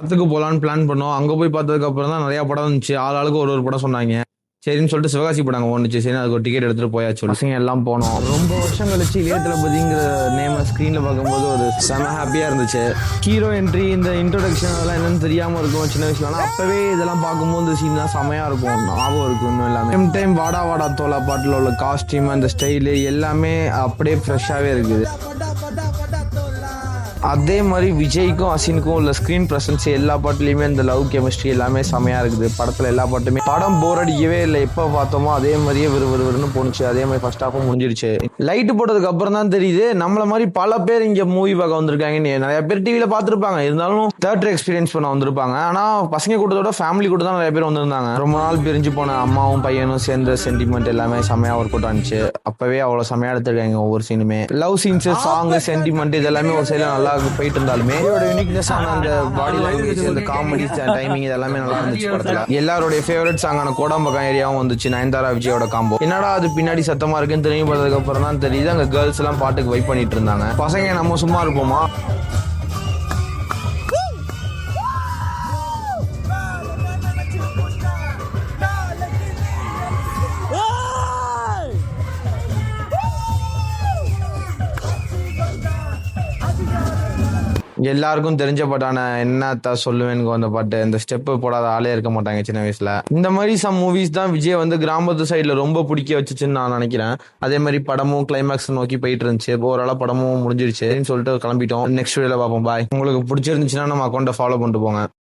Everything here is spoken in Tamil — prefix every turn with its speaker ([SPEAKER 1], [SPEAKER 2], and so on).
[SPEAKER 1] படத்துக்கு போலான்னு பிளான் பண்ணோம். அங்க போய் பார்த்ததுக்கு அப்புறம் தான் நெறைய படம் இருந்துச்சு. ஆளாளுக்கு ஒரு படம் சொன்னாங்க. சரின்னு சொல்லிட்டு சிவகாசி படம் அங்க ஓடுனுச்சு. சரி அதுக்கு ஒரு டிக்கெட் எடுத்துட்டு போயாச்சு. பசங்க எல்லாம் போனோம். ரொம்ப வருஷம் கழிச்சு இளைய தளபதிங்கிற நேம ஸ்க்ரீன்ல பார்க்கும்போது ஒரு செம ஹாப்பியா இருந்துச்சு. ஹீரோ என்ட்ரி, இந்த இன்ட்ரோடக்ஷன் அதெல்லாம் என்னன்னு தெரியாம இருக்கும் சின்ன வயசுல. ஆனா அப்பவே இதெல்லாம் பார்க்கும்போது இந்த சீன் தான் செமையா இருக்கும். ஞாபகம் இருக்கும் இன்னும் எல்லாமே. சேம் டைம் வாடா வாடா தோலா பாட்டுல உள்ள காஸ்டியூம், அந்த ஸ்டைலு எல்லாமே அப்படியே ஃப்ரெஷ்ஷாவே இருக்குது. அதே மாதிரி விஜய்க்கும் அசினுக்கும் உள்ள ஸ்கிரீன் பிரசன்ஸ் எல்லா பாட்டுலயுமே இந்த லவ் கெமிஸ்ட்ரி எல்லாமே செமையா இருக்குது. படத்துல எல்லா பாட்டுமே படம் போர் அடிக்கவே இல்லை. எப்ப பார்த்தோமோ அதே மாதிரியே விறுவிறுன்னு போணுச்சு. அதே மாதிரி ஃபர்ஸ்ட் ஹாஃபும் முடிஞ்சிருச்சு. லைட் போட்டதுக்கு அப்புறம் தான் தெரியுது நம்மள மாதிரி பல பேர் இங்க மூவி பார்க்க வந்திருக்காங்கன்னு. நிறைய பேர் டிவியில பார்த்துருப்பாங்க, இருந்தாலும் தியேட்டர் எக்ஸ்பீரியன்ஸ் பண்ண வந்திருப்பாங்க. ஆனா பசங்க கூட்டத்தோட ஃபேமிலி கூட தான் நிறைய பேர் வந்திருந்தாங்க. ரொம்ப நாள் பிரிஞ்சு போன அம்மாவும் பையனும் சேர்ந்த சென்டிமெண்ட் எல்லாமே செமையா ஒர்க் அவுட் ஆனிச்சு. அப்பவே அவ்வளவு செமையா எடுத்திருக்காங்க ஒவ்வொரு சீனுமே. லவ் சீன்ஸ், சாங், சென்டிமெண்ட் இதெல்லாமே ஒரு சைடுல நல்லா போயிட்டு இருந்தாலுமே இதோட யூனிக்னஸ் ஆன அந்த பாடி லாங்குவேஜ், அந்த காமெடி டைமிங் இதெல்லாமே நல்லா இருந்துச்சு படத்துல. எல்லாரோட ஃபேவரட் சாங்கான கோடம்பக்கம் ஏரியாவும் வந்துச்சு. நயன்தாரா விஜயோட காம்போ. என்னடா அது பின்னாடி சத்தமா இருக்குன்னு திரும்பி பார்த்ததுக்கு அப்புறம் தான் தெரியுது அங்க கேர்ள்ஸ் எல்லாம் பாட்டுக்கு வைப் பண்ணிட்டு இருந்தாங்க. பசங்க நம்ம சும்மா இருப்போமா? எல்லாருக்கும் தெரிஞ்ச பாட்டான என்னத்த சொல்லுவேன்னு அந்த பாட்டு. இந்த ஸ்டெப்பு போடாத ஆளே இருக்க மாட்டாங்க சின்ன வயசுல. இந்த மாதிரி சம் மூவிஸ் தான் விஜய் வந்து கிராமத்து சைட்ல ரொம்ப பிடிக்க வச்சுச்சுன்னு நான் நினைக்கிறேன். அதே மாதிரி படமும் கிளைமேக்ஸ் நோக்கி போயிட்டு இருந்துச்சு. ஓரளவு படமும் முடிஞ்சிருச்சு சொல்லிட்டு கிளம்பிட்டோம். நெக்ஸ்ட் வீடியோல பார்ப்போம். பாய். உங்களுக்கு பிடிச்சிருந்துச்சுன்னா நம்ம அக்கௌண்ட்டை ஃபாலோ பண்ணிட்டு போங்க.